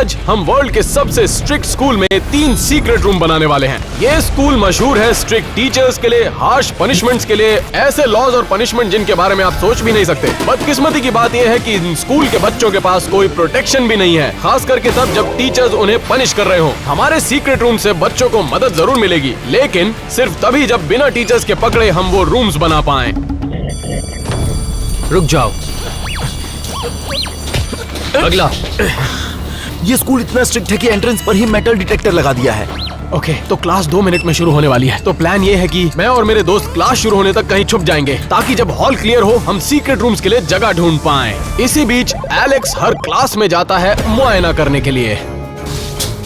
आज हम वर्ल्ड के सबसे स्ट्रिक्ट स्कूल में 3 सीक्रेट रूम बनाने वाले हैं। ये स्कूल मशहूर है स्ट्रिक्ट टीचर्स के लिए, हार्श पनिशमेंट्स के लिए, ऐसे लॉज और पनिशमेंट जिनके बारे में आप सोच भी नहीं सकते। बदकिस्मती की बात यह है कि इन स्कूल के बच्चों के पास कोई प्रोटेक्शन भी नहीं है, खास करके तब जब टीचर्स उन्हें पनिश कर रहे हो। हमारे सीक्रेट रूम से बच्चों को मदद जरूर मिलेगी, लेकिन सिर्फ तभी जब बिना टीचर्स के पकड़े हम वो रूम्स बना पाएं। रुक जाओ, अगला। ये स्कूल इतना स्ट्रिक्ट है कि एंट्रेंस पर ही मेटल डिटेक्टर लगा दिया है। ओके, तो क्लास 2 मिनट में शुरू होने वाली है। तो प्लान ये है कि मैं और मेरे दोस्त क्लास शुरू होने तक कहीं छुप जाएंगे, ताकि जब हॉल क्लियर हो हम सीक्रेट रूम्स के लिए जगह ढूंढ पाएं। इसी बीच एलेक्स हर क्लास में जाता है मुआयना करने के लिए।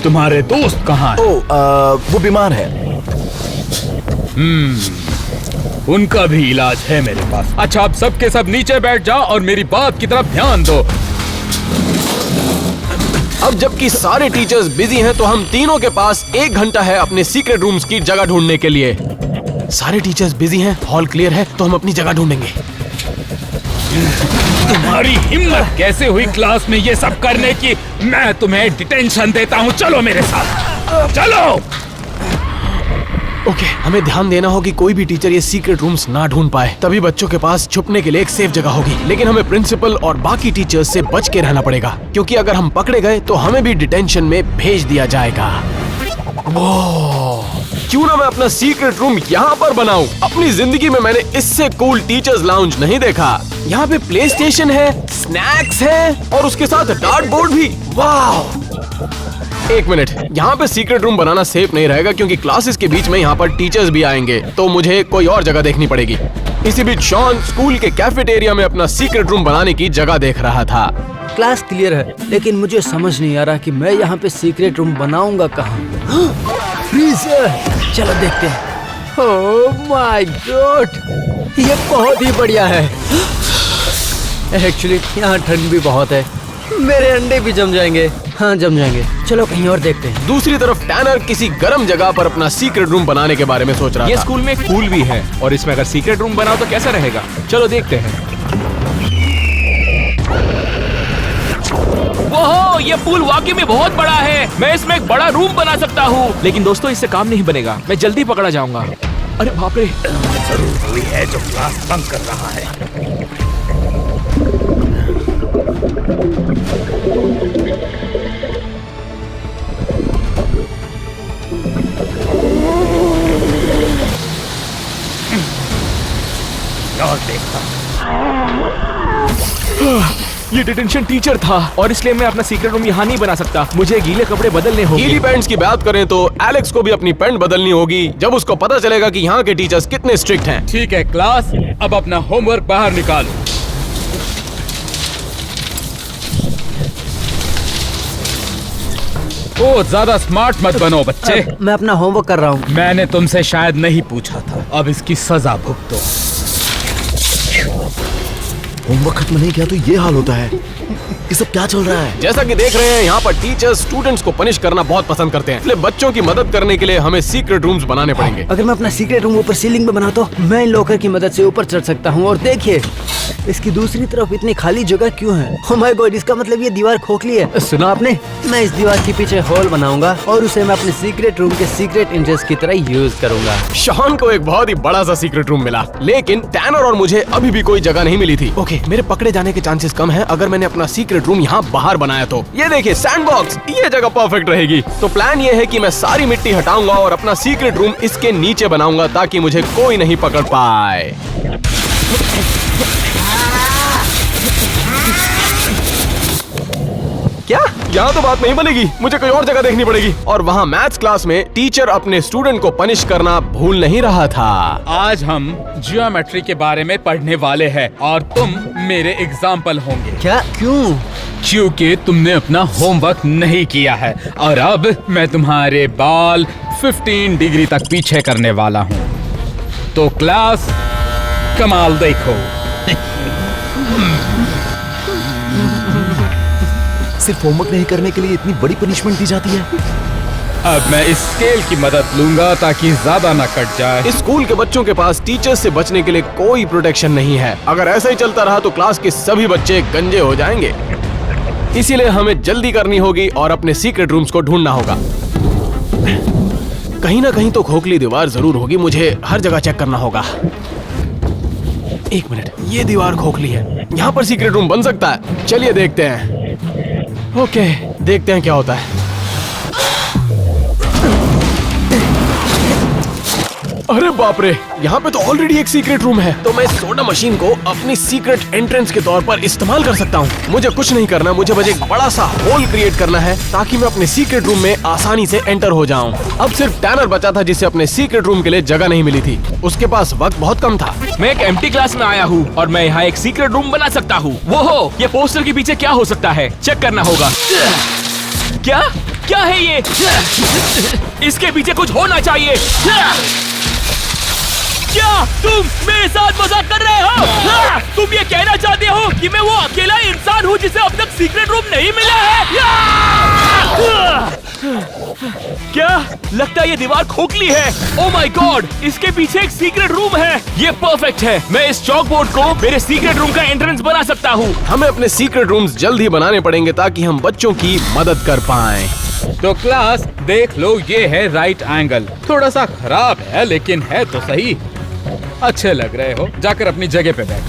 तुम्हारे दोस्त कहाँ हैं? वो बीमार है। उनका भी इलाज है मेरे पास। अच्छा, आप सब के सब नीचे बैठ जाओ और मेरी बात की तरफ ध्यान दो। अब जबकि सारे टीचर्स बिजी हैं, तो हम तीनों के पास 1 घंटा है अपने सीक्रेट रूम्स की जगह ढूंढने के लिए। सारे टीचर्स बिजी हैं, हॉल क्लियर है, तो हम अपनी जगह ढूंढेंगे। तुम्हारी हिम्मत कैसे हुई क्लास में ये सब करने की? मैं तुम्हें डिटेंशन देता हूँ, चलो मेरे साथ, चलो। ओके, हमें ध्यान देना हो कि कोई भी टीचर ये सीक्रेट रूम्स ना ढूंढ पाए, तभी बच्चों के पास छुपने के लिए एक सेफ जगह होगी। लेकिन हमें प्रिंसिपल और बाकी टीचर्स से बच के रहना पड़ेगा, क्योंकि अगर हम पकड़े गए तो हमें भी डिटेंशन में भेज दिया जाएगा। क्यों ना मैं अपना सीक्रेट रूम यहाँ पर बनाऊं? अपनी जिंदगी में मैंने इससे कूल टीचर्स लाउंज नहीं देखा। यहाँ पे प्ले स्टेशन है, स्नैक्स है और उसके साथ डार्ट बोर्ड भी। वाह! 1 मिनट, यहाँ पे सीक्रेट रूम बनाना सेफ नहीं रहेगा, क्योंकि क्लासेस के बीच में यहाँ पर टीचर्स भी आएंगे, तो मुझे कोई और जगह देखनी पड़ेगी। इसी बीच शॉन स्कूल के कैफेटेरिया में अपना सीक्रेट रूम बनाने की जगह देख रहा था। क्लास क्लियर है, लेकिन मुझे समझ नहीं आ रहा कि मैं यहाँ पे सीक्रेट रूम बनाऊंगा कहाँ। फ्रीजर, चलो देखते हैं। ओह माय गॉड, ये बहुत ही बढ़िया है। एक्चुअली यहाँ ठंड भी बहुत है, मेरे अंडे भी जम जाएंगे। हाँ, जम जाएंगे। चलो कहीं और देखते हैं। दूसरी तरफ टैनर किसी गर्म जगह पर अपना सीक्रेट रूम बनाने के बारे में सोच रहा था। ये स्कूल में एक पूल भी है, और इसमें अगर सीक्रेट रूम बनाओ तो कैसा रहेगा? चलो देखते हैं। ओहो, ये पूल वाकई में बहुत बड़ा है। मैं इसमें एक बड़ा रूम बना सकता हूँ। लेकिन दोस्तों, इससे काम नहीं बनेगा, मैं जल्दी पकड़ा जाऊंगा। अरे बाप रे! जरूर कोई है जो क्लास बंक कर रहा है। और देखता ये डिटेंशन टीचर था, और इसलिए मैं अपना सीक्रेट रूम यहाँ नहीं बना सकता। मुझे गीले कपड़े बदलने होंगे। गीली पैंट्स की बात करें तो एलेक्स को भी अपनी पैंट बदलनी होगी, जब उसको पता चलेगा कि यहाँ के टीचर्स कितने स्ट्रिक्ट हैं। ठीक है क्लास, अब अपना होमवर्क बाहर निकालो। ओ, ज्यादा स्मार्ट मत बनो बच्चे। मैं अपना होमवर्क कर रहा हूँ। मैंने तुमसे शायद नहीं पूछा था, अब इसकी सजा भुगतो। होमवर्क खत्म नहीं किया तो ये हाल होता है। ये सब क्या चल रहा है? जैसा कि देख रहे हैं, यहाँ पर टीचर्स स्टूडेंट्स को पनिश करना बहुत पसंद करते हैं, इसलिए बच्चों की मदद करने के लिए हमें सीक्रेट रूम्स बनाने पड़ेंगे। अगर मैं अपना सीक्रेट रूम ऊपर सीलिंग में बना तो मैं इन लॉकर की मदद से ऊपर चढ़ सकता हूँ। और देखिए, इसकी दूसरी तरफ इतनी खाली जगह क्यों है? ओह माय गॉड, इसका मतलब ये दीवार खोखली है। सुना आपने? मैं इस दीवार के पीछे होल बनाऊंगा और उसे मैं अपने सीक्रेट रूम के सीक्रेट एंट्रेंस की तरह यूज करूंगा। शॉन को एक बहुत ही बड़ा सा सीक्रेट रूम मिला, लेकिन टैनर और मुझे अभी भी कोई जगह नहीं मिली थी। ओके, मेरे पकड़े जाने के चांसेस कम हैं अगर मैंने अपना सीक्रेट रूम यहाँ बाहर बनाया तो। ये देखिए, सैंडबॉक्स, ये जगह परफेक्ट रहेगी। तो प्लान ये है कि मैं सारी मिट्टी हटाऊंगा और अपना सीक्रेट रूम इसके नीचे बनाऊंगा, ताकि मुझे कोई नहीं पकड़ पाए। क्या? यहाँ तो बात नहीं बनेगी, मुझे कोई और जगह देखनी पड़ेगी। और वहाँ मैथ्स क्लास में टीचर अपने स्टूडेंट को पनिश करना भूल नहीं रहा था। आज हम ज्योमेट्री के बारे में पढ़ने वाले हैं, और तुम मेरे एग्जाम्पल होंगे। क्या? क्यों? क्योंकि तुमने अपना होमवर्क नहीं किया है, और अब मैं तुम्हारे बाल 15 डिग्री तक पीछे करने वाला हूँ। तो क्लास, कमाल देखो। सिर्फ होमवर्क नहीं करने के लिए इतनी बड़ी पनिशमेंट दी जाती है? अब मैं इस स्केल की मदद लूंगा ताकि ज्यादा न कट जाए। इस स्कूल के बच्चों के पास टीचर्स से बचने के लिए कोई प्रोटेक्शन नहीं है। अगर ऐसा ही चलता रहा तो क्लास के सभी बच्चे गंजे हो जाएंगे। इसीलिए हमें जल्दी करनी होगी और अपने सीक्रेट रूम्स को ढूंढना होगा। कहीं ना कहीं तो खोखली दीवार जरूर होगी, मुझे हर जगह चेक करना होगा। एक मिनट, ये दीवार खोखली है, यहाँ पर सीक्रेट रूम बन सकता है। चलिए देखते हैं। ओके, देखते हैं क्या होता है। अरे बाप रे, यहाँ पे तो ऑलरेडी एक सीक्रेट रूम है, तो मैं इस सोडा मशीन को अपनी सीक्रेट एंट्रेंस के तौर पर इस्तेमाल कर सकता हूँ। मुझे कुछ नहीं करना, मुझे बस एक बड़ा सा होल क्रिएट करना है ताकि मैं अपने सीक्रेट रूम में आसानी से एंटर हो जाऊँ। अब सिर्फ टैनर बचा था जिसे अपने सीक्रेट रूम के लिए जगह नहीं मिली थी। उसके पास वक्त बहुत कम था। मैं एक एम्प्टी क्लास में आया हूँ और मैं यहाँ एक सीक्रेट रूम बना सकता हूँ। वो हो, ये पोस्टर के पीछे क्या हो सकता है, चेक करना होगा। क्या क्या है ये? इसके पीछे कुछ होना चाहिए। क्या तुम मेरे साथ मजाक कर रहे हो? तुम ये कहना चाहते हो कि मैं वो अकेला इंसान हूँ जिसे अब तक सीक्रेट रूम नहीं मिला है? क्या लगता है ये दीवार खोखली है? ओह माय गॉड, इसके पीछे एक सीक्रेट रूम है। ये परफेक्ट है, मैं इस चॉक बोर्ड को मेरे सीक्रेट रूम का एंट्रेंस बना सकता हूँ। हमें अपने सीक्रेट रूम्स जल्द ही बनाने पड़ेंगे ताकि हम बच्चों की मदद कर पाएं। तो क्लास देख लो, ये है राइट एंगल। थोड़ा सा खराब है लेकिन है तो सही। अच्छे लग रहे हो, जाकर अपनी जगह पे बैठ।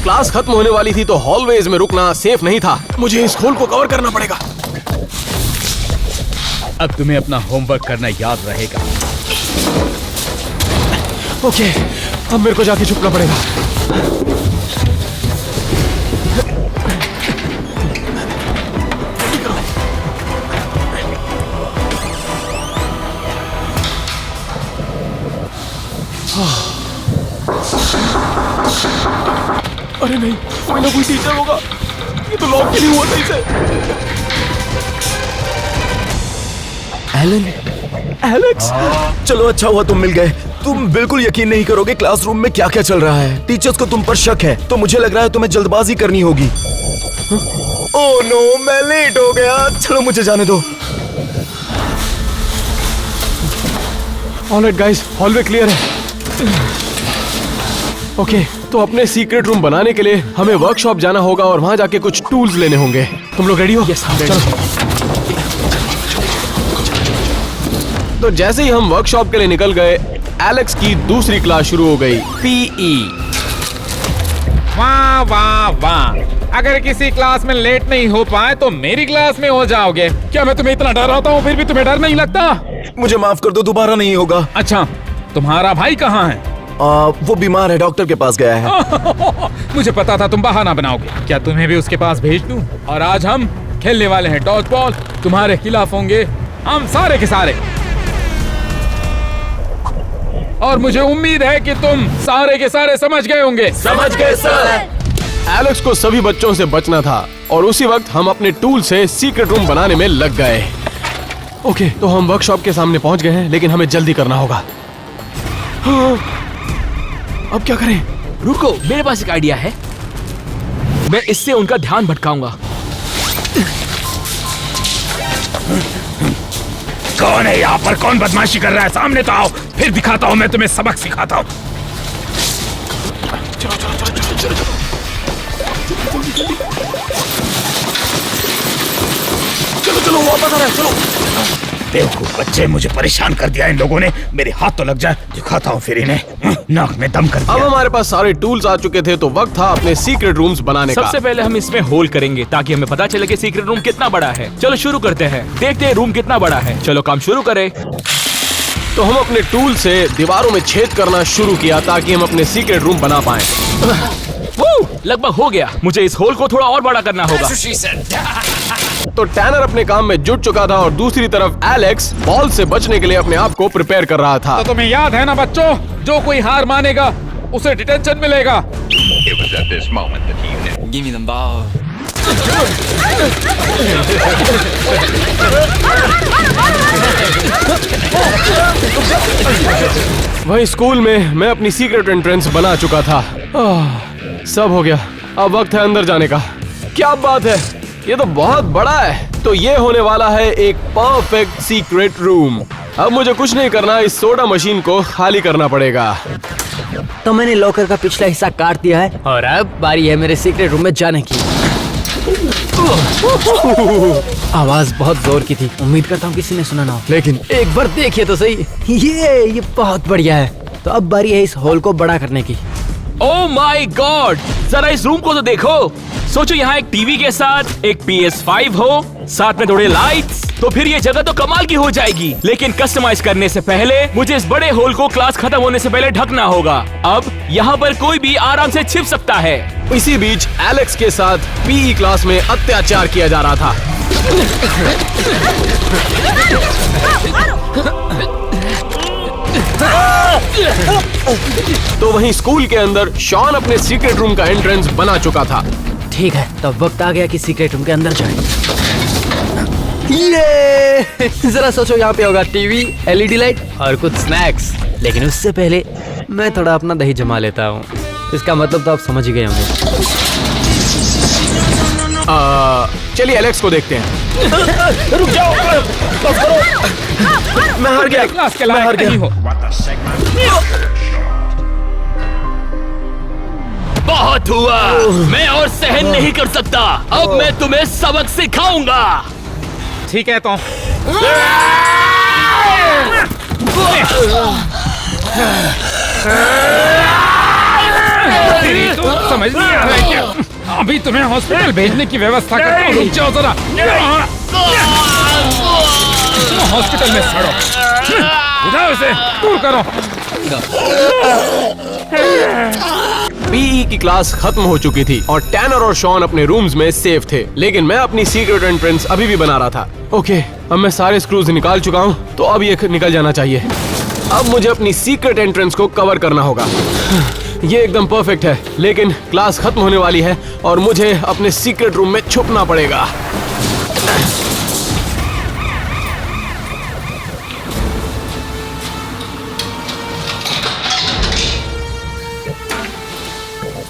क्लास खत्म होने वाली थी तो हॉलवेज में रुकना सेफ नहीं था। मुझे इस होल को कवर करना पड़ेगा। अब तुम्हें अपना होमवर्क करना याद रहेगा। ओके, अब मेरे को जाके छुपना पड़ेगा। अरे नहीं, कोई ना कोई टीचर होगा। ये तो लॉक भी नहीं हुआ सही से। एलन, एलेक्स, चलो अच्छा हुआ तुम मिल गए। तुम बिल्कुल यकीन नहीं करोगे क्लासरूम में क्या क्या चल रहा है। टीचर्स को तुम पर शक है, तो मुझे लग रहा है तुम्हें जल्दबाजी करनी होगी। ओह नो, मैं लेट हो गया। चलो मुझे जाने दो। ऑलराइट गाइस, हॉलवे क्लियर है। ओके, तो अपने सीक्रेट रूम बनाने के लिए हमें वर्कशॉप जाना होगा और वहां जाके कुछ टूल्स लेने होंगे। तुम लोग रेडी हो? यस, हम चलो। तो जैसे ही हम वर्कशॉप के लिए निकल गए, एलेक्स की दूसरी क्लास शुरू हो गई, पीई। वाह वाह वाह, अगर किसी क्लास में लेट नहीं हो पाए तो मेरी क्लास में हो जाओगे। क्या मैं तुम्हें इतना डराता हूँ फिर भी तुम्हें डर नहीं लगता? मुझे माफ कर दो, दोबारा नहीं होगा। अच्छा, तुम्हारा भाई कहाँ है? वो बीमार है, डॉक्टर के पास गया है। मुझे पता था तुम बहाना बनाओगे। क्या तुम्हें भी उसके पास भेज दूं? और आज हम खेलने वाले हैं डॉज बॉल। तुम्हारे खिलाफ होंगे हम सारे के सारे। और मुझे उम्मीद है कि तुम सारे के सारे समझ गए होंगे। समझ गए सर। एलेक्स को सभी बच्चों से बचना था और उसी वक्त हम अपने टूल से सीक्रेट रूम बनाने में लग गए। ओके, तो हम वर्कशॉप के सामने पहुंच गए हैं, लेकिन हमें जल्दी करना होगा। हाँ, अब क्या करें? रुको, मेरे पास एक आइडिया है। मैं इससे उनका ध्यान भटकाऊंगा। कौन है यहाँ पर? कौन बदमाशी कर रहा है? सामने तो आओ, फिर दिखाता हूँ मैं तुम्हें सबक सिखाता हूँ। चलो चलो, वापस आ रहा है, चलो। बेवकूफ बच्चे, मुझे परेशान कर दिया इन लोगों ने। मेरे हाथ तो लग जाए, दिखाता हूँ फिर इन्हें। नाक में दम कर दिया। अब हमारे पास सारे टूल्स आ चुके थे, तो वक्त था अपने सीक्रेट रूम्स बनाने का। सबसे पहले हम इसमें होल करेंगे ताकि हमें पता चले कि सीक्रेट रूम कितना बड़ा है। चलो शुरू करते हैं, देखते हैं रूम कितना बड़ा है। चलो काम शुरू करें। तो हम अपने टूल से दीवारों में छेद करना शुरू किया ताकि हम अपने सीक्रेट रूम बना पाएं। लगभग हो गया। मुझे इस होल को थोड़ा और बड़ा करना होगा। तो टैनर अपने काम में जुट चुका था और दूसरी तरफ एलेक्स बॉल से बचने के लिए अपने आप को प्रिपेयर कर रहा था। तो तुम्हें याद है ना बच्चों, जो कोई हार मानेगा उसे डिटेंशन मिलेगा। It was at this moment that he knew. Give me the ball. वही स्कूल में मैं अपनी सीक्रेट एंट्रेंस बना चुका था। सब हो गया, अब वक्त है अंदर जाने का। क्या बात है, ये तो बहुत बड़ा है। तो ये होने वाला है एक परफेक्ट सीक्रेट रूम। अब मुझे कुछ नहीं करना, इस सोडा मशीन को खाली करना पड़ेगा। तो मैंने लॉकर का पिछला हिस्सा काट दिया है और अब बारी है मेरे सीक्रेट रूम में जाने की। आवाज बहुत जोर की थी, उम्मीद करता हूँ किसी ने सुना ना हो। लेकिन एक बार देखिए तो सही, ये बहुत बढ़िया है। तो अब बारी है इस हॉल को बड़ा करने की। ओह माय गॉड, जरा इस रूम को तो देखो। सोचो यहाँ एक टीवी के साथ एक PS5 हो, साथ में थोड़े लाइट्स, तो फिर ये जगह तो कमाल की हो जाएगी। लेकिन कस्टमाइज करने से पहले मुझे इस बड़े होल को क्लास खत्म होने से पहले ढकना होगा। अब यहाँ पर कोई भी आराम से छिप सकता है। इसी बीच एलेक्स के साथ पीई क्लास में अत्याचार किया जा रहा था। तो वहीं स्कूल के अंदर शॉन अपने सीक्रेट रूम का एंट्रेंस बना चुका था। ठीक है, तब वक्त आ गया कि सीक्रेट रूम के अंदर जाए। ये जरा सोचो, यहाँ पे होगा टीवी, LED लाइट और कुछ स्नैक्स। लेकिन उससे पहले मैं थोड़ा अपना दही जमा लेता हूँ। इसका मतलब तो आप समझ ही गए होंगे। चलिए एलेक्स को देखते हैं। रुक जाओ, मैं हार गया। क्लास के लायक नहीं हो। बहुत हुआ, मैं और सहन नहीं कर सकता। अब मैं तुम्हें सबक सिखाऊंगा। ठीक है तो समझ नहीं आ रहा है क्या? अभी तुम्हें हॉस्पिटल भेजने की व्यवस्था करता हूँ। रुक जाओ जरा। हॉस्पिटल में सड़ो। उठाओ इसे, दूर करो। पीई की क्लास खत्म हो चुकी थी और टैनर और शॉन अपने रूम्स में सेफ थे, लेकिन मैं अपनी सीक्रेट एंट्रेंस अभी भी बना रहा था। ओके, अब मैं सारे स्क्रूज निकाल चुका हूँ, तो अब ये निकल जाना चाहिए। अब मुझे अपनी सीक्रेट एंट्रेंस को कवर करना होगा। ये एकदम परफेक्ट है, लेकिन क्लास खत्म होने वाली है और मुझे अपने सीक्रेट रूम में छुपना पड़ेगा।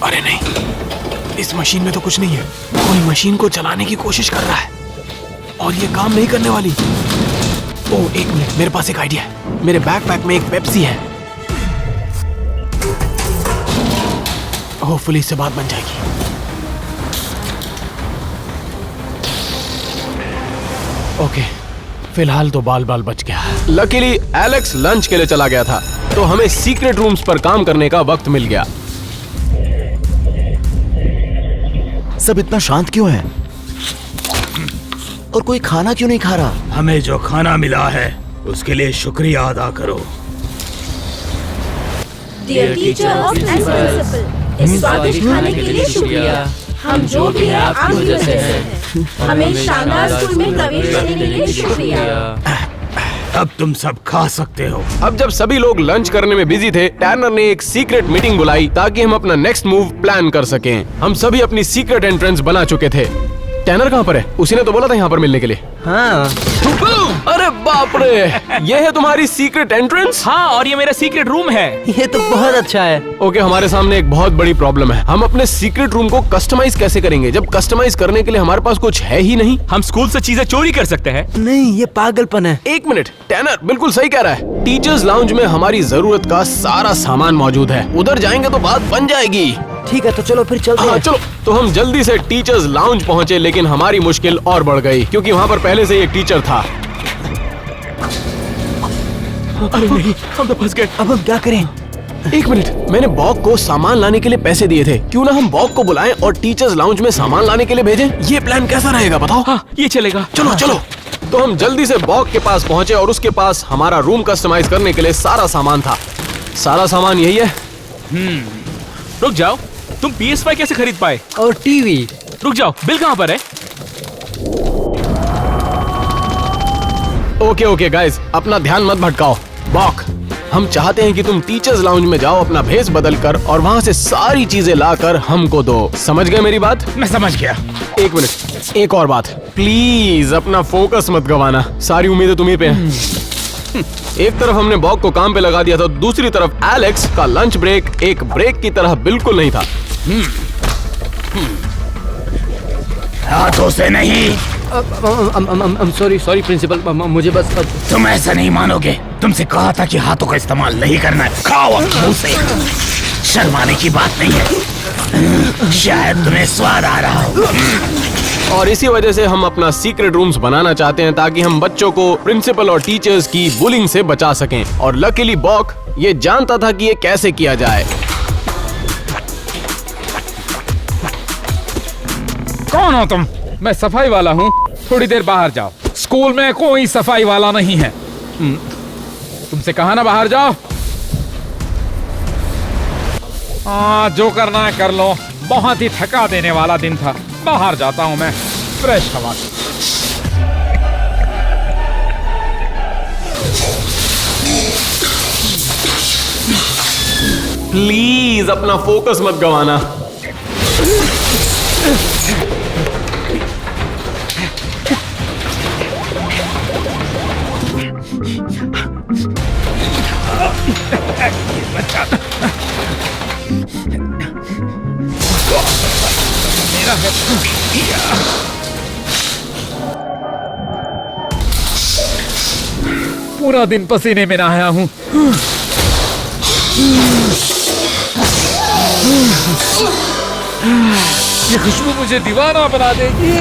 अरे नहीं, इस मशीन में तो कुछ नहीं है। कोई मशीन को चलाने की कोशिश कर रहा है और ये काम नहीं करने वाली। ओह, एक मिनट, मेरे पास एक आइडिया है। मेरे बैकपैक में एक पेप्सी है। होपफुली इससे बात बन जाएगी। ओके, फिलहाल तो बाल बाल बच गया। लकीली एलेक्स लंच के लिए चला गया था, तो हमें सीक्रेट रूम्स पर काम करने का वक्त मिल गया। सब इतना शांत क्यों है? और कोई खाना क्यों नहीं खा रहा? हमें जो खाना मिला है उसके लिए शुक्रिया अदा करो। डियर टीचर और प्रिंसिपल, इस स्वादिष्ट खाने के लिए शुक्रिया। हम जो भी हैं आपकी वजह से हैं। हमें शानदार स्कूल में प्रवेश करने के लिए शुक्रिया। अब तुम सब खा सकते हो। अब जब सभी लोग लंच करने में बिजी थे, टैनर ने एक सीक्रेट मीटिंग बुलाई ताकि हम अपना नेक्स्ट मूव प्लान कर सकें। हम सभी अपनी सीक्रेट एंट्रेंस बना चुके थे। टैनर कहाँ पर है? उसी ने तो बोला था यहाँ पर मिलने के लिए। हाँ, अरे बाप रे, ये है तुम्हारी सीक्रेट एंट्रेंस? हाँ, और ये मेरा सीक्रेट रूम है। ये तो बहुत अच्छा है। ओके, हमारे सामने एक बहुत बड़ी प्रॉब्लम है। हम अपने सीक्रेट रूम को कस्टमाइज कैसे करेंगे जब कस्टमाइज करने के लिए हमारे पास कुछ है ही नहीं? हम स्कूल से चीजें चोरी कर सकते हैं। नहीं, ये पागलपन है। एक मिनट, टैनर बिल्कुल सही कह रहा है। टीचर्स लाउंज में हमारी जरूरत का सारा सामान मौजूद है। उधर जाएंगे तो बात बन जाएगी। ठीक है, तो चलो फिर चलते हाँ हैं। चलो। तो हम जल्दी से टीचर्स लाउंज पहुंचे, लेकिन हमारी मुश्किल और बढ़ गई क्योंकि वहाँ पर पहले से एक टीचर था। अरे नहीं, हम तो फंस गए। अब हम क्या करें? एक मिनट, मैंने बॉक को सामान लाने के लिए पैसे दिए थे। क्यों ना हम बॉक को बुलाएं और टीचर्स लाउंज में सामान लाने के लिए भेजें? ये प्लान कैसा रहेगा बताओ? हाँ, ये चलेगा। चलो चलो। तो हम जल्दी से बॉक के पास पहुंचे और उसके पास हमारा रूम कस्टमाइज करने के लिए सारा सामान था। सारा सामान यही है। रुक जाओ, तुम PS5 कैसे खरीद पाए? और टीवी। रुक जाओ, बिल कहाँ पर है? ओके ओके गाइस, अपना ध्यान मत भटकाओ। बॉक, हम चाहते हैं कि तुम टीचर्स लाउंज में जाओ, अपना भेस बदल कर और वहाँ से सारी चीजें लाकर हमको दो। समझ गए मेरी बात? मैं समझ गया। एक मिनट, एक और बात, प्लीज अपना फोकस मत गवाना। सारी उम्मीदें तुम्ही पे हैं। एक तरफ हमने बॉक को काम पे लगा दिया था, दूसरी तरफ एलेक्स का लंच ब्रेक एक ब्रेक की तरह बिल्कुल नहीं था। हाथों से नहीं। सॉरी प्रिंसिपल, मुझे बस तुम ऐसा नहीं मानोगे। तुमसे कहा था कि हाथों का इस्तेमाल नहीं करना है। खाओ अब मुंह से। शर्माने की बात नहीं है। शायद तुम्हें स्वाद आ रहा हो। और इसी वजह से हम अपना सीक्रेट रूम्स बनाना चाहते हैं ताकि हम बच्चों को प्रिंसिपल और टीचर्स की बुलिंग से बचा सकें। और लकीली बॉक ये जानता था कि ये कैसे किया जाए। कौन हो तुम? मैं सफाई वाला हूँ, थोड़ी देर बाहर जाओ। स्कूल में कोई सफाई वाला नहीं है। तुमसे कहा ना बाहर जाओ। जो करना है कर लो। बहुत ही थका देने वाला दिन था। बाहर जाता हूँ मैं, फ्रेश हवा। प्लीज अपना फोकस मत गंवाना। पूरा दिन पसीने में नहाया हूँ। ये खुशबू मुझे दीवाना बना देगी।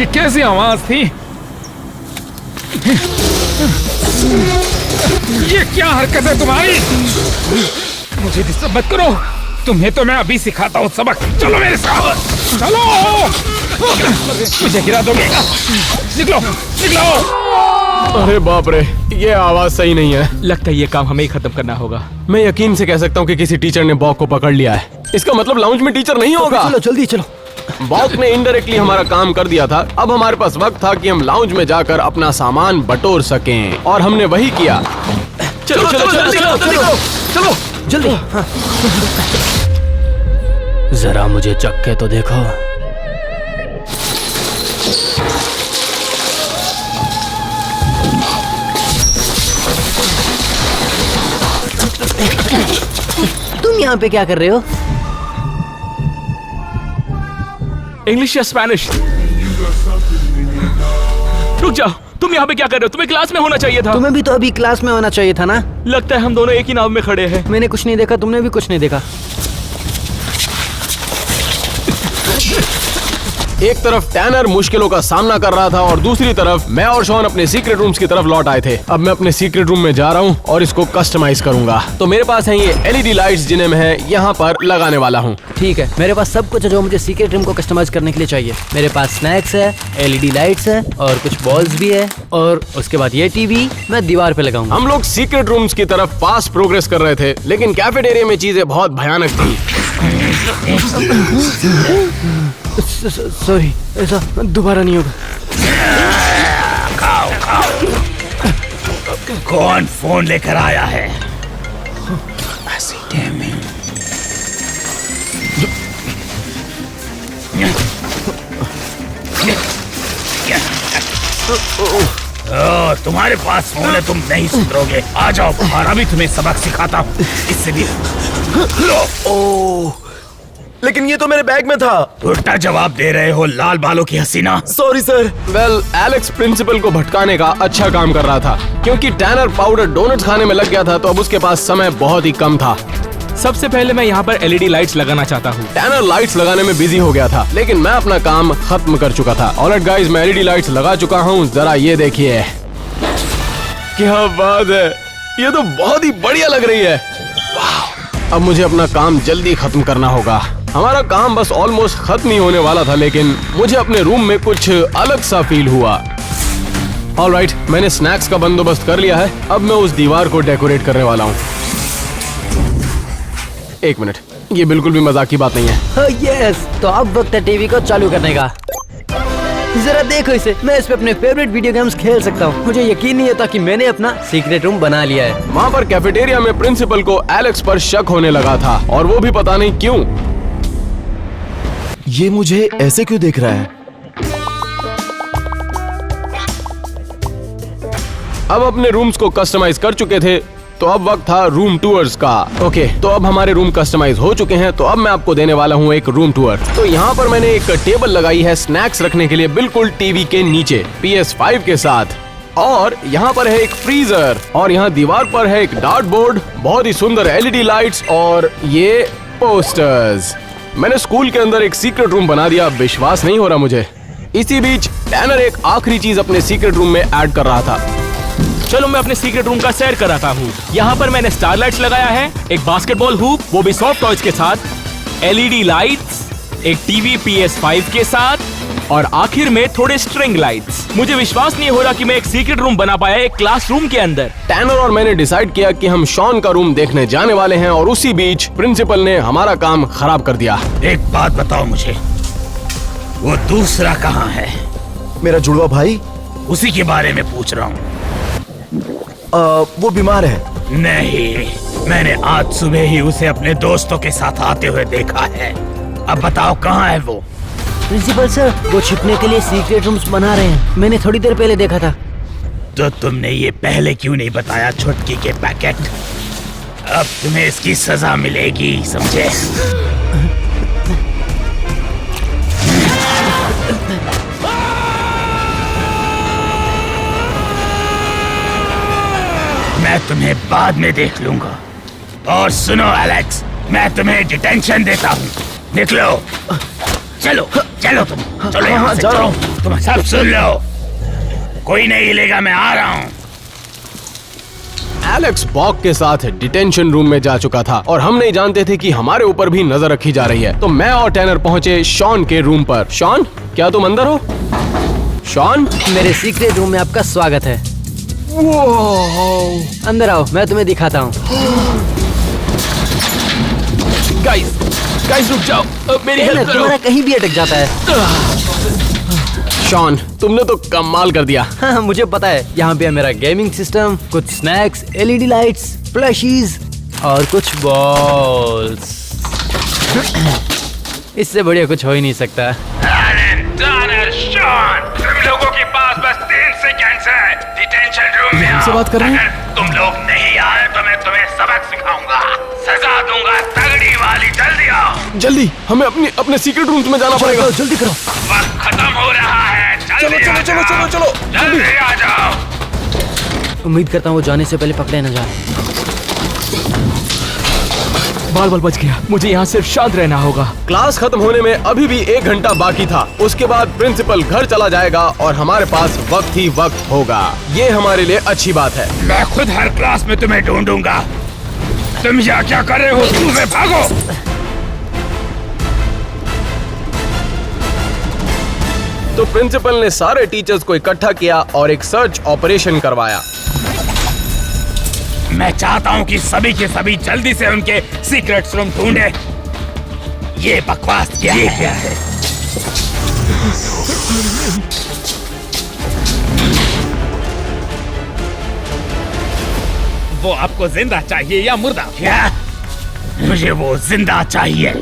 ये कैसी आवाज थी? ये क्या हरकत है तुम्हारी? मुझे डिस्टर्ब मत करो। तुम्हें तो मैं अभी सिखाता हूँ सबक। चलो मेरे साथ, चलो। मुझे गिरा दोगे? निकलो, निकलो। अरे बाप रे, ये आवाज सही नहीं है। लगता है ये काम हमें ही खत्म करना होगा। मैं यकीन से कह सकता हूँ कि किसी टीचर ने बॉक को पकड़ लिया है। इसका मतलब लाउंज में टीचर नहीं होगा। चलो जल्दी चलो। बॉक ने इनडायरेक्टली हमारा काम कर दिया था। अब हमारे पास वक्त था कि हम लाउंज में जाकर अपना सामान बटोर सकें, और हमने वही किया। चलो चलो चलो चलो चलो चलो जल्दी। हाँ। जरा मुझे चक्के तो देखो। तुम यहाँ पे क्या कर रहे हो? इंग्लिश या स्पेनिश? रुक जाओ, तुम यहाँ पे क्या कर रहे हो? तुम्हें क्लास में होना चाहिए था। तुम्हें भी तो अभी क्लास में होना चाहिए था ना। लगता है हम दोनों एक ही नाव में खड़े हैं। मैंने कुछ नहीं देखा, तुमने भी कुछ नहीं देखा। एक तरफ टैनर मुश्किलों का सामना कर रहा था और दूसरी तरफ मैं और शॉन अपने सीक्रेट रूम्स की तरफ लौट आए थे। अब मैं अपने सीक्रेट रूम में जा रहा हूँ और इसको कस्टमाइज करूंगा। तो मेरे पास है ये LED लाइट्स जिन्हें मैं यहाँ पर लगाने वाला हूँ। ठीक है, मेरे पास सब कुछ है जो मुझे सीक्रेट रूम को कस्टमाइज करने के लिए चाहिए। मेरे पास स्नैक्स है, LED लाइट्स है और कुछ बॉल्स भी है, और उसके बाद ये टीवी मैं दीवार पे लगाऊंगा। हम लोग सीक्रेट रूम्स की तरफ फास्ट प्रोग्रेस कर रहे थे, लेकिन कैफेटेरिया में चीजें बहुत भयानक थी। सॉरी, ऐसा दोबारा नहीं होगा। खाओ खाओ। कौन फोन लेकर आया है? तुम्हारे पास फोन है, तुम नहीं सुधरोगे। आ जाओ बाहर, अभी तुम्हें सबक सिखाता हूँ। इससे भी ओह, लेकिन ये तो मेरे बैग में था। उल्टा जवाब दे रहे हो, लाल बालों की हसीना। Sorry sir. Well, Alex principal को भटकाने का अच्छा काम कर रहा था, क्योंकि टैनर पाउडर डोनट्स खाने में लग गया था, तो अब उसके पास समय बहुत ही कम था। सबसे पहले मैं यहाँ पर LED लाइट्स लगाना चाहता हूँ। टैनर लाइट्स लगाने में बिजी हो गया था, लेकिन मैं अपना काम खत्म कर चुका था। ऑलराइट गाइस, मैं LED लाइट्स लगा चुका हूँ, जरा ये देखिए। क्या बात है, ये तो बहुत ही बढ़िया लग रही है। वाह, अब मुझे अपना काम जल्दी खत्म करना होगा। हमारा काम बस ऑलमोस्ट खत्म ही होने वाला था, लेकिन मुझे अपने रूम में कुछ अलग सा फील हुआ। ऑलराइट, मैंने स्नैक्स का बंदोबस्त कर लिया है। अब मैं उस दीवार को डेकोरेट करने वाला हूँ। एक मिनट, ये बिल्कुल भी मजाक की बात नहीं है। यस, तो अब वक्त है टीवी को चालू करने का। जरा देखो इसे, मैं इस पे अपने फेवरेट वीडियो गेम्स खेल सकता हूँ। मुझे यकीन नहीं होता कि मैंने अपना सीक्रेट रूम बना लिया है। वहाँ पर कैफेटेरिया में प्रिंसिपल को एलेक्स पर शक होने लगा था, और वो भी पता नहीं क्यों। ये मुझे ऐसे क्यों देख रहा है? अब अपने रूम्स को कस्टमाइज कर चुके थे, तो अब वक्त था रूम टूर्स का। ओके, तो अब हमारे रूम कस्टमाइज हो चुके हैं, तो अब मैं आपको देने वाला हूँ एक रूम टूर। तो यहाँ पर मैंने एक टेबल लगाई है स्नैक्स रखने के लिए, बिल्कुल टीवी के नीचे, PS5 के साथ। और यहाँ पर है एक फ्रीजर, और यहाँ दीवार पर है एक डार्ट बोर्ड, बहुत ही सुंदर LED लाइट्स, और ये पोस्टर्स। मैंने स्कूल के अंदर एक सीक्रेट रूम बना दिया, विश्वास नहीं हो रहा मुझे। इसी बीच टैनर एक आखिरी चीज अपने सीक्रेट रूम में ऐड कर रहा था। चलो मैं अपने सीक्रेट रूम का सैर कराता हूँ। यहाँ पर मैंने स्टारलाइट्स लगाया है, एक बास्केटबॉल हुप, वो भी सॉफ्ट टॉयज के साथ, LED लाइट्स, एक टीवी PS5 के साथ और आखिर में थोड़े स्ट्रिंग लाइट्स। मुझे विश्वास नहीं हो रहा कि मैं एक सीक्रेट रूम बना पाया एक क्लासरूम के अंदर। टैनर और मैंने डिसाइड किया कि हम शॉन का रूम देखने जाने वाले हैं और उसी बीच प्रिंसिपल ने हमारा काम खराब कर दिया। एक बात बताओ मुझे, वो दूसरा कहाँ है? मेरा जुड़वा भाई? उसी के बारे में पूछ रहा हूँ। वो बीमार है। नहीं, मैंने आज सुबह ही उसे अपने दोस्तों के साथ आते हुए देखा है। अब बताओ कहाँ है वो? प्रिंसिपल सर, वो छिपने के लिए सीक्रेट रूम्स बना रहे हैं। मैंने थोड़ी देर पहले देखा था। तो तुमने ये पहले क्यों नहीं बताया छुटकी के पैकेट? अब तुम्हें इसकी सजा मिलेगी, समझे? मैं तुम्हें बाद में देख लूंगा। और सुनो एलेक्स, मैं तुम्हें डिटेंशन देता हूँ। निकलो, चलो चलो तुम, चलो यहाँ से चलो। तुम सब सुन लो, कोई नहीं हिलेगा, मैं आ रहा हूँ। एलेक्स बॉक के साथ डिटेंशन रूम में जा चुका था और हम नहीं जानते थे कि हमारे ऊपर भी नजर रखी जा रही है। तो मैं और टैनर पहुंचे शॉन के रूम पर। शॉन, क्या तुम अंदर हो? शॉन, मेरे सीक्रेट रूम में आपका स्वागत है। अंदर आओ, मैं तुम्हें दिखाता हूँ। गाइस रुक जाओ, मेरी हेल्प करो। तुम्हारा कहीं भी अटक जाता है। शॉन, तुमने तो कमाल कर दिया। हाँ, मुझे पता है। यहाँ पे है मेरा गेमिंग सिस्टम, कुछ स्नैक्स, LED लाइट्स, प्लशीज और कुछ बॉल्स। इससे बढ़िया कुछ हो ही नहीं सकता। तुम लोगों के पास बस 3 सेकंड्स है डिटेंशन रूम में। हमसे बात कर रहे हैं? अगर तुम लोग नहीं आए तो मैं तुम्हें सबक सिखाऊंगा, सजा दूंगा तगड़ी वाली। जल्दी आओ। जल्दी, हमें अपने सीक्रेट रूम में जाना पड़ेगा। जल्दी करो। वक्त खत्म हो रहा है। चलो चलो चलो चलो चलो, जल्दी आ जाओ। उम्मीद करता हूँ वो जाने से पहले पकड़े न जाए। बाल बच गया। मुझे यहाँ सिर्फ शांत रहना होगा। क्लास खत्म होने में अभी भी 1 घंटा बाकी था। उसके बाद प्रिंसिपल घर चला जाएगा और हमारे पास वक्त ही वक्त होगा। ये हमारे लिए अच्छी बात है। मैं खुद हर क्लास में तुम्हें ढूंढूंगा। तुम यहाँ क्या कर रहे हो? स्कूल में भागो। तो प्रिंसिपल ने सारे टीचर्स को इकट्ठा किया और एक सर्च ऑपरेशन करवाया। मैं चाहता हूँ कि सभी के सभी जल्दी से उनके सीक्रेट रूम ढूंढे। ये बकवास क्या है? वो आपको जिंदा चाहिए या मुर्दा? क्या? मुझे वो जिंदा चाहिए।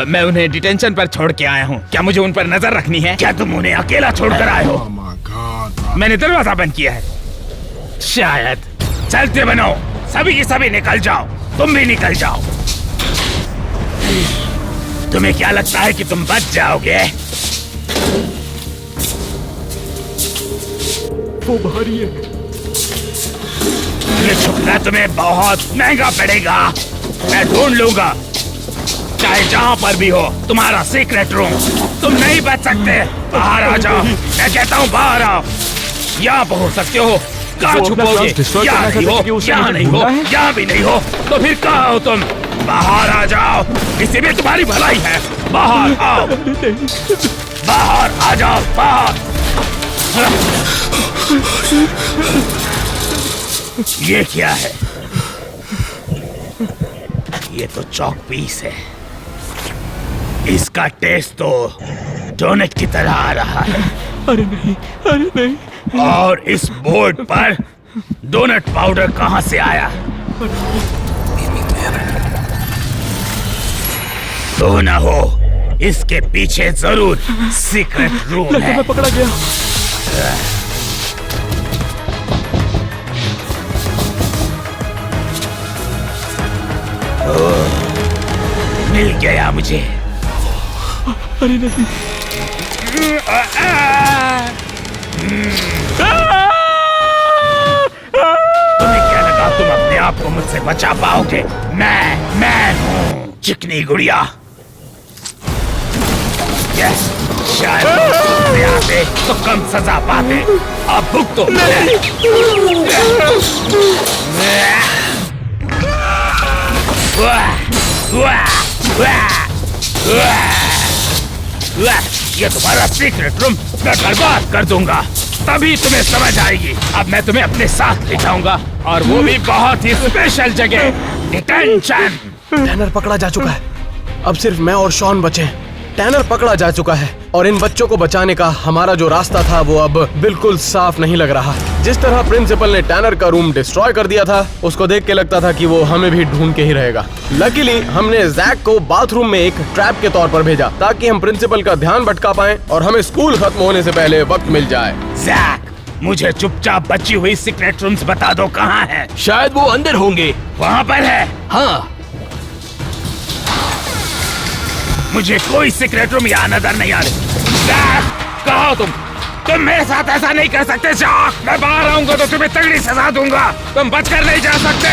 मैं उन्हें डिटेंशन पर छोड़ के आया हूँ। क्या मुझे उन पर नजर रखनी है? क्या तुम उन्हें अकेला छोड़कर आए हो? मैंने दरवाजा बंद किया है। शायद। चलते बनो, सभी के सभी निकल जाओ। तुम भी निकल जाओ। तुम्हें क्या लगता है कि तुम बच जाओगे? वो भारी है। ये छुपना तुम्हें बहुत महंगा पड़ेगा। मैं ढूंढ लूंगा, चाहे जहां पर भी हो, तुम्हारा सीक्रेट रूम। तुम नहीं बच सकते। बाहर आ जाओ। मैं कहता हूँ बाहर आओ। यहाँ पर हो सकते हो। कहाँ छुपोगे? यहाँ नहीं हो, यहाँ नहीं हो, यहाँ भी नहीं हो, तो फिर कहाँ हो तुम? बाहर आ जाओ, इसी में तुम्हारी भलाई है। बाहर आओ, बाहर आ जाओ, बाहर। ये क्या है? ये तो चॉक पीस है। इसका टेस्ट तो डोनट की तरह आ रहा है। अरे नहीं, अरे नहीं। और इस बोर्ड पर डोनट पाउडर कहां से आया? तो ना हो, इसके पीछे जरूर सीक्रेट रूम है। मैं पकड़ा गया। मिल गया मुझे। अरे नहीं। तुम्हें क्या लगा तुम अपने आप को मुझसे बचा पाओगे? मैं हूँ। चिकनी गुड़िया। यस, शायद तुम आते तो कम सजा पाते। अब भुगतो। ये तुम्हारा सीक्रेट रूम मैं बर्बाद कर दूंगा, तभी तुम्हें समझ आएगी। अब मैं तुम्हें अपने साथ ले जाऊंगा, और वो भी बहुत ही स्पेशल जगह, डिटेंशन। टैनर पकड़ा जा चुका है, अब सिर्फ मैं और शॉन बचे हैं। टैनर पकड़ा जा चुका है और इन बच्चों को बचाने का हमारा जो रास्ता था वो अब बिल्कुल साफ नहीं लग रहा। जिस तरह प्रिंसिपल ने टैनर का रूम डिस्ट्रॉय कर दिया था, उसको देख के लगता था कि वो हमें भी ढूंढ के ही रहेगा। लकीली हमने जैक को बाथरूम में एक ट्रैप के तौर पर भेजा ताकि हम प्रिंसिपल का ध्यान भटका पाएं और हमें स्कूल खत्म होने से पहले वक्त मिल जाए। जैक, मुझे चुपचाप बची हुई सीक्रेट रूम्स बता दो, कहाँ है? शायद वो अंदर होंगे। वहाँ पर है? हाँ। मुझे कोई सीक्रेट रूम यहाँ नजर नहीं आ रही। जैक, कहाँ हो तुम? तुम मेरे साथ ऐसा नहीं कर सकते जैक। मैं बाहर आऊंगा तो तुम्हें तगड़ी सजा दूंगा। तुम बचकर नहीं जा सकते।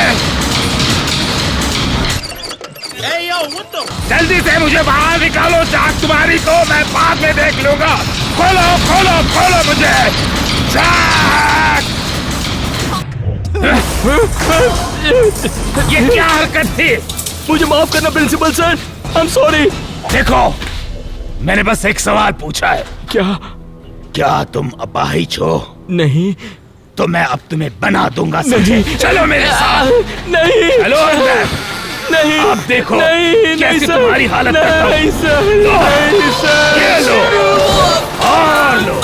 जल्दी से मुझे बाहर निकालो जैक, तुम्हारी तो मैं बाद में देख लूंगा। खोलो खोलो खोलो मुझे जैक। ये क्या हरकत थी? मुझे माफ करना principal sir, I am sorry. देखो, मैंने बस एक सवाल पूछा है। क्या तुम अपाहिज हो? नहीं। तो मैं अब तुम्हें बना दूंगा, समझे? चलो मेरे साथ। नहीं। चलो अंदर। नहीं। अब देखो नहीं, कैसी तुम्हारी हालत करता हूं। नहीं सर, नहीं सर। ये लो और लो।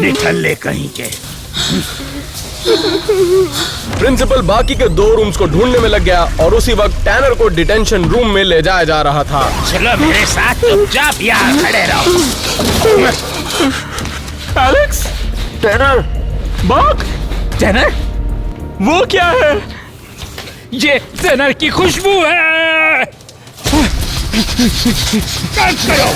निकल ले कहीं के। प्रिंसिपल बाकी के 2 रूम्स को ढूंढने में लग गया और उसी वक्त टैनर को डिटेंशन रूम में ले जाया जा रहा था। चलो मेरे साथ, चुपचाप यहाँ खड़े रहो। एलेक्स, टैनर, बाक, टैनर, वो क्या है? ये टैनर की खुशबू है। कट करो।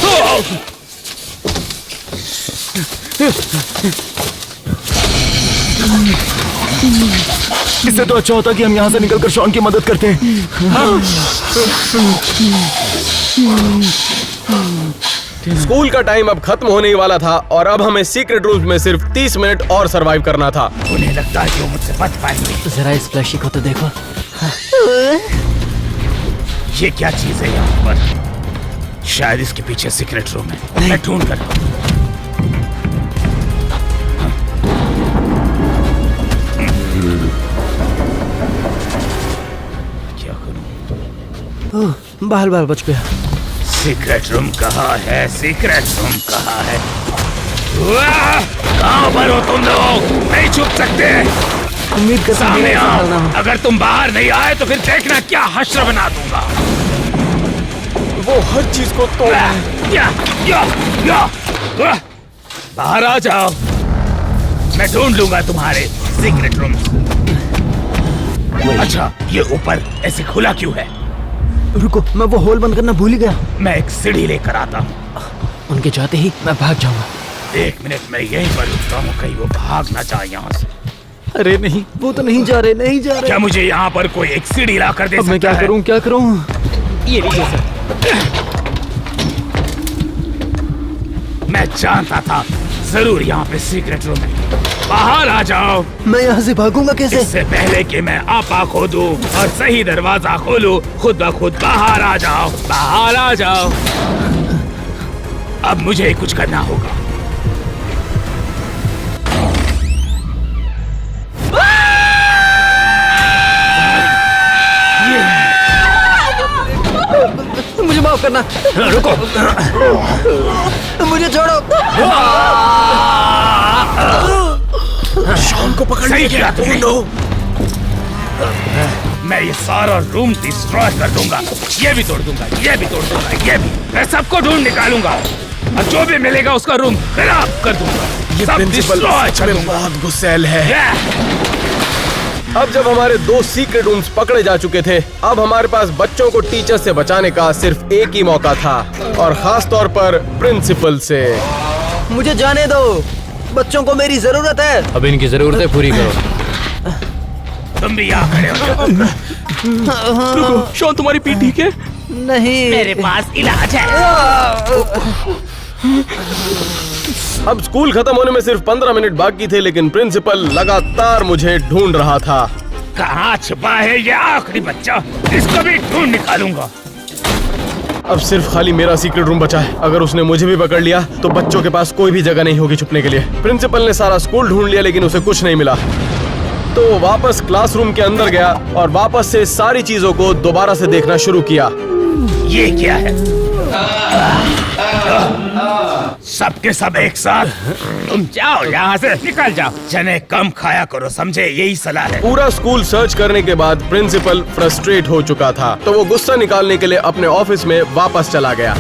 इससे तो अच्छा होता कि हम यहाँ से निकलकर शॉन की मदद करते हैं। स्कूल का टाइम अब खत्म होने ही वाला था और अब हमें सीक्रेट रूम में सिर्फ 30 मिनट और सरवाइव करना था। उन्हें लगता है कि वो मुझसे बच पाएंगे। जरा इस फ्लैशी को तो देखो। ये क्या चीज है यहाँ पर? शायद इसके पीछे सीक्रेट रूम है। मैं ढूंढ कर क्या करूं? बाल बाल बच गया। सीक्रेट रूम कहाँ है? सीक्रेट रूम कहाँ है? कहाँ पर हो तुम लोग? नहीं छुप सकते। उम्मीद करता हूं सामने ऐसा करना आओ। हो। अगर तुम बाहर नहीं आए तो फिर देखना क्या हश्र बना दूंगा। वो हर चीज को तोड़ बाहर आ जाओ। मैं ढूंढ लूंगा तुम्हारे सीक्रेट रूम। अच्छा, ये ऊपर ऐसे खुला क्यों है? रुको, मैं वो होल बंद करना भूल ही गया। मैं एक सीढ़ी लेकर आता हूँ। उनके जाते ही मैं भाग जाऊंगा। 1 मिनट में यहीं पर रुकता हूँ, कहीं वो भाग ना जाए यहाँ से। अरे नहीं, वो तो नहीं जा रहे, नहीं जा रहे। क्या मुझे यहाँ पर कोई एक सीढ़ी ला कर दे अब मैं सकता क्या है? करूं, क्या करूं? ये लीजिए सर। मैं जानता था जरूर यहाँ पे सीक्रेट रूम है। बाहर आ जाओ। मैं यहाँ से भागूंगा कैसे? इससे पहले कि मैं आपा खोदूं और सही दरवाजा खोलूं, खुद ब खुद बाहर आ जाओ। बाहर आ जाओ। अब मुझे कुछ करना होगा। मुझे माफ करना। रुको। मुझे छोड़ो। शॉन को पकड़ सही किया तुमने। मैं ये सारा रूम डिस्ट्रॉय कर दूंगा। ये भी तोड़ दूंगा, ये भी तोड़ दूंगा, ये भी। मैं सबको ढूंढ निकालूंगा और जो भी मिलेगा उसका रूम खराब कर दूंगा। ये सब प्रिंसिपल डिस्ट्रॉय कर दूंगा। बहुत गुस्सैल है। अब जब हमारे 2 सीक्रेट रूम्स पकड़े जा चुके थे, अब हमारे पास बच्चों को टीचर से बचाने का सिर्फ एक ही मौका था, और खास तौर पर प्रिंसिपल से। मुझे जाने दो। बच्चों को मेरी जरूरत है। अब इनकी जरूरतें पूरी करो। तुम भी यहाँ खड़े हो जाओ। रुको, शॉन तुम्हारी पीठ ठीक है? नहीं, मेरे पास इलाज है। अब स्कूल खत्म होने में सिर्फ 15 मिनट बाकी थे, लेकिन प्रिंसिपल लगातार मुझे ढूंढ रहा था। कहाँ छुपा है ये आखिरी बच्चा? इसको भी ढूंढ निकालूंगा। अब सिर्फ खाली मेरा सीक्रेट रूम बचा है। अगर उसने मुझे भी पकड़ लिया तो बच्चों के पास कोई भी जगह नहीं होगी छुपने के लिए। प्रिंसिपल ने सारा स्कूल ढूंढ लिया, लेकिन उसे कुछ नहीं मिला। तो वो वापस क्लासरूम के अंदर गया और वापस से सारी चीजों को दोबारा से देखना शुरू किया। ये क्या है? सबके सब एक साथ? तुम जाओ यहाँ से, निकल जाओ। चने कम खाया करो, समझे? यही सलाह है। पूरा स्कूल सर्च करने के बाद प्रिंसिपल फ्रस्ट्रेट हो चुका था, तो वो गुस्सा निकालने के लिए अपने ऑफिस में वापस चला गया।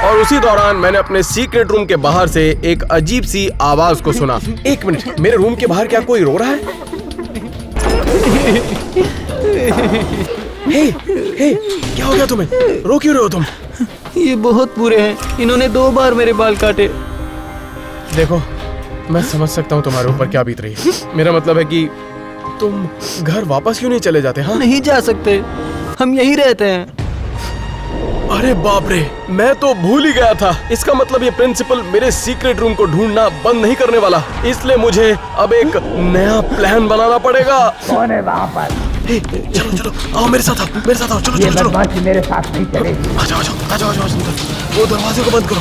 और उसी दौरान मैंने अपने सीक्रेट रूम के बाहर से एक अजीब सी आवाज को सुना। एक मिनट, मेरे रूम के बाहर क्या कोई रो रहा है? हे, क्या हो गया तुम्हें? रो क्यों रहे हो तुम? ये बहुत बुरे हैं। इन्होंने 2 बार मेरे बाल काटे। देखो, मैं समझ सकता हूँ तुम्हारे ऊपर क्या बीत रही है। मेरा मतलब है कि तुम घर वापस क्यों नहीं चले जाते? हाँ, नहीं जा सकते, हम यहीं रहते हैं। अरे बाप रे, मैं तो भूल ही गया था। इसका मतलब ये प्रिंसिपल मेरे सीक्रेट रूम को ढूंढना बंद नहीं करने वाला। इसलिए मुझे अब एक नया प्लान बनाना पड़ेगा। कौन है वहाँ पर? चलो चलो, आओ मेरे साथ आओ, मेरे साथ आओ। चलो चलो चलो, मेरे साथ नहीं चलेगी। आ जाओ आ जाओ आ जाओ आ जाओ अंदर। वो दरवाजे को बंद करो।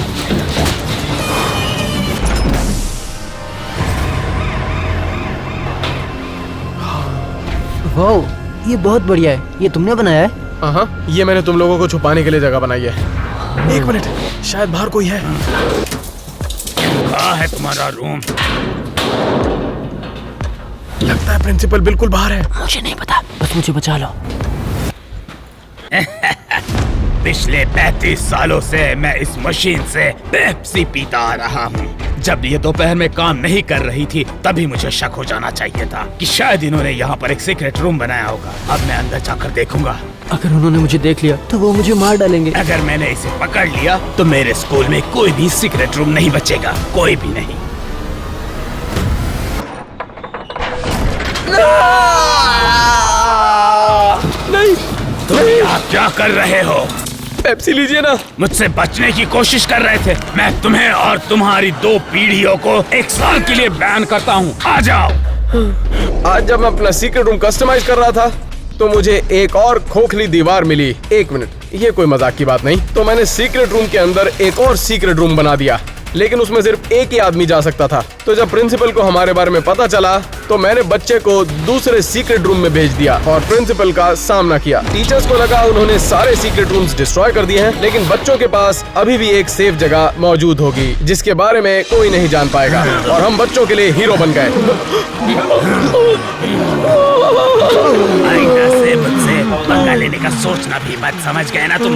वाओ, ये बहुत बढ़िया है। ये तुमने बनाया है? हाँ, ये मैंने तुम लोगों को छुपाने के लिए जगह बनाई है। एक मिनट, शायद बाहर कोई है। कहाँ है तुम्हारा रूम? लगता है प्रिंसिपल बिल्कुल बाहर है। मुझे नहीं पता, बस मुझे बचा लो। पिछले 35 सालों से मैं इस मशीन से पेप्सी पीता आ रहा हूँ। जब ये दोपहर में काम नहीं कर रही थी, तभी मुझे शक हो जाना चाहिए था कि शायद इन्होंने यहाँ पर एक सीक्रेट रूम बनाया होगा। अब मैं अंदर जाकर देखूंगा। अगर उन्होंने मुझे देख लिया तो वो मुझे मार डालेंगे। अगर मैंने इसे पकड़ लिया तो मेरे स्कूल में कोई भी सीक्रेट रूम नहीं बचेगा, कोई भी नहीं। नहीं, तुम यहाँ क्या कर रहे हो? पेप्सी लीजिए ना। मुझसे बचने की कोशिश कर रहे थे। मैं तुम्हें और तुम्हारी 2 पीढ़ियों को 1 साल के लिए बैन करता हूँ। आ जाओ। आज जब मैं अपना सीक्रेट रूम कस्टमाइज कर रहा था तो मुझे एक और खोखली दीवार मिली। एक मिनट, ये कोई मजाक की बात नहीं। तो मैंने सीक्रेट रूम के अंदर एक और सीक्रेट रूम बना दिया, लेकिन उसमें सिर्फ एक ही आदमी जा सकता था। तो जब प्रिंसिपल को हमारे बारे में पता चला तो मैंने बच्चे को दूसरे सीक्रेट रूम में भेज दिया और प्रिंसिपल का सामना किया। टीचर्स को लगा उन्होंने सारे सीक्रेट रूम्स डिस्ट्रॉय कर दिए हैं, लेकिन बच्चों के पास अभी भी एक सेफ जगह मौजूद होगी जिसके बारे में कोई नहीं जान पाएगा। और हम बच्चों के लिए हीरो बन गए। आईना से मुझसे पंगा लेने का सोचना भी मत, समझ गए ना तुम?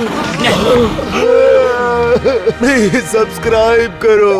सब्सक्राइब करो।